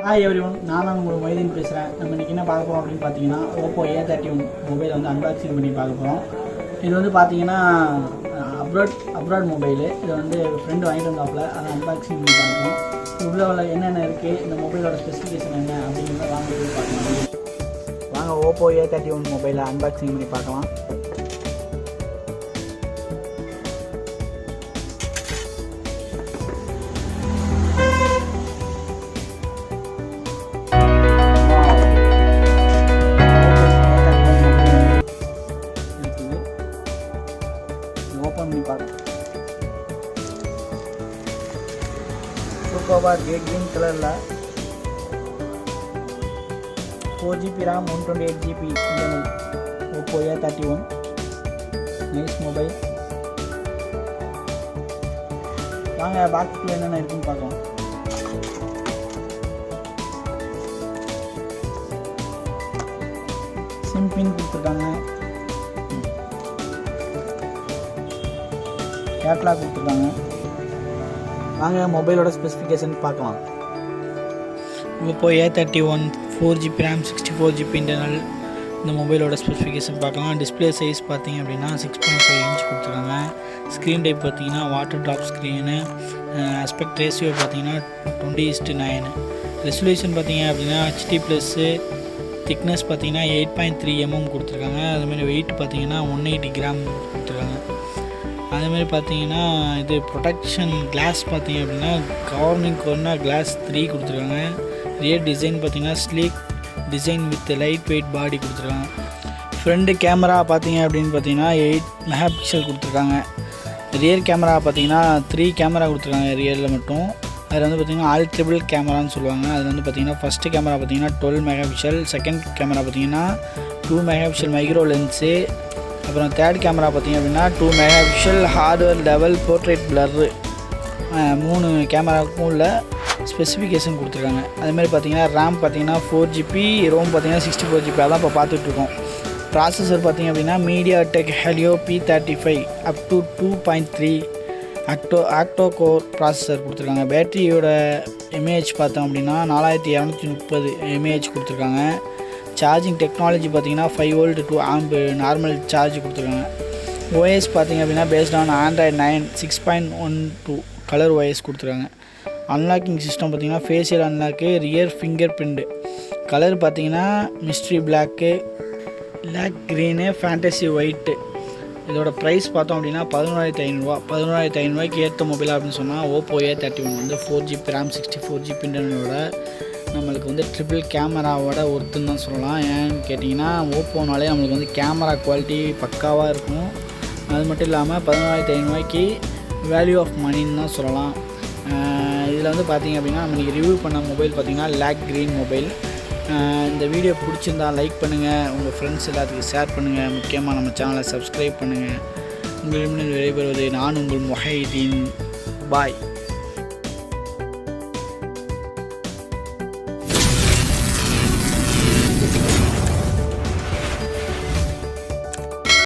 Hi everyone, நான் உங்களுக்கு மைதீன் பேசுகிறேன். நம்ம இன்றைக்கி என்ன பார்க்க போகிறோம் அப்படின்னு பார்த்தீங்கன்னா, ஓப்போ A31 மொபைல் வந்து அன்பாக்சிங் பண்ணி பார்க்க போகிறோம். இது வந்து பார்த்தீங்கன்னா அப்ராட் மொபைலு. இது வந்து ஃப்ரெண்டு வாங்கிட்டு வந்தாப்புல, அதை அன்பாக்சிங் பண்ணி பார்க்குறோம். உள்ளே என்னென்ன இருக்குது, இந்த மொபைலோட ஸ்பெசிஃபிகேஷன் என்ன அப்படிங்கிறத பார்க்கலாம். வாங்க ஓப்போ A31 மொபைலை அன்பாக்சிங் பண்ணி பார்க்கலாம். ஓப்பன் பண்ணி பார்க்கலாம். சூப்பராக கிரீன் கலரில் 4GB RAM 128GB internal Oppo A31 nice mobile. வாங்க பாக்ஸில் என்னென்ன இருக்குன்னு பார்க்கலாம். சிம் பின் கொடுத்துருக்காங்க, கேட்லாக் கொடுத்துருக்காங்க. வாங்க மொபைலோட ஸ்பெசிஃபிகேஷன் பார்க்கலாம். Oppo A31 4GB RAM 64GB internal இந்த மொபைலோட ஸ்பெசிஃபிகேஷன் பார்க்கலாம். டிஸ்பிளே சைஸ் பார்த்தீங்க அப்படின்னா 6.5 இன்ச் கொடுத்துருக்காங்க. ஸ்க்ரீன் டைப் பார்த்தீங்கன்னா water drop screen. Aspect ratio பார்த்தீங்கன்னா 20:9. ரெசல்யூஷன் பார்த்தீங்க அப்படின்னா HD+. திக்னஸ் பார்த்தீங்கன்னா 8.3 mm கொடுத்துருக்காங்க. அதுமாதிரி வெயிட் பார்த்தீங்கன்னா 180 கிராம் கொடுத்துருக்காங்க. அதுமாதிரி பார்த்தீங்கன்னா இது ப்ரொடெக்ஷன் கிளாஸ் பார்த்தீங்க அப்படின்னா கவர்னிங் கோர்னர் கிளாஸ் 3 கொடுத்துருக்காங்க. ரியர் டிசைன் பார்த்தீங்கன்னா sleek design with light weight body கொடுத்துருக்காங்க. ஃப்ரண்ட் கேமரா பார்த்தீங்க அப்படின்னு பார்த்தீங்கன்னா 8 மெகாபிக்சல் கொடுத்துருக்காங்க. ரியர் கேமரா பார்த்தீங்கன்னா 3 கேமரா கொடுத்துருக்காங்க ரியரில் மட்டும். அதில் வந்து பார்த்திங்கன்னா ஆல் ட்ரிபிள் கேமரான்னு சொல்லுவாங்க. அது வந்து பார்த்திங்கன்னா ஃபஸ்ட்டு கேமரா பார்த்திங்கன்னா 12 மெகாபிக்சல், செகண்ட் கேமரா பார்த்திங்கன்னா 2 மெகாபிக்சல் மைக்ரோ லென்ஸு, அப்புறம் தேர்ட் கேமரா பார்த்திங்க அப்படின்னா 2 megapixel hardware level portrait blur. 3 கேமராவுக்கும் உள்ள ஸ்பெசிஃபிகேஷன் கொடுத்துருக்காங்க. அதுமாதிரி பார்த்திங்கன்னா ரேம் பார்த்திங்கன்னா 4GB, ரோம் பார்த்திங்கன்னா 64GB. அதான் இப்போ பார்த்துட்ருக்கோம். ப்ராசஸர் பார்த்திங்க அப்படின்னா MediaTek Helio P35 up to 2.3 ஆக்டோ core processor கொடுத்துருக்காங்க. பேட்டரியோட எம்ஏஹெச் பார்த்தோம் அப்படின்னா 4230 எம்ஏஹெச் கொடுத்துருக்காங்க. சார்ஜிங் டெக்னாலஜி பார்த்தீங்கன்னா 5 volt 2 amp நார்மல் சார்ஜ் கொடுத்துருக்காங்க. OS பார்த்திங்க அப்படின்னா based on Android 9 6.12 Color OS கொடுத்துருக்காங்க. அன்லாக்கிங் சிஸ்டம் பார்த்திங்கன்னா facial unlock, rear finger print. Colour பார்த்திங்கன்னா mystery black, black green, fantasy white. இதோட ப்ரைஸ் பார்த்தோம் அப்படின்னா 11,500. 11,500 ஏற்ற மொபைல் அப்படின்னு சொன்னால் ஓப்போ A31 வந்து 4GB RAM 64GB இன்டர்னலோட நம்மளுக்கு வந்து ட்ரிபிள் கேமராவோட ஒருத்துன்னு தான் சொல்லலாம். ஏன்னு கேட்டிங்கன்னா ஓப்போனாலே நம்மளுக்கு வந்து கேமரா குவாலிட்டி பக்காவாக இருக்கும். அது மட்டும் இல்லாமல் 11,500 வேல்யூ ஆஃப் மணின்னு தான் சொல்லலாம். இதில் வந்து பார்த்திங்க அப்படின்னா நம்ம இன்றைக்கி ரிவ்யூ பண்ண மொபைல் பார்த்திங்கன்னா லேக் க்ரீன் மொபைல். இந்த வீடியோ பிடிச்சிருந்தா லைக் பண்ணுங்கள், உங்கள் ஃப்ரெண்ட்ஸ் எல்லாத்துக்கும் ஷேர் பண்ணுங்கள். முக்கியமாக நம்ம சேனலை சப்ஸ்கிரைப் பண்ணுங்கள். உங்களிடம் விடைபெறுவது நான் உங்கள் முஹைதீன். பாய்.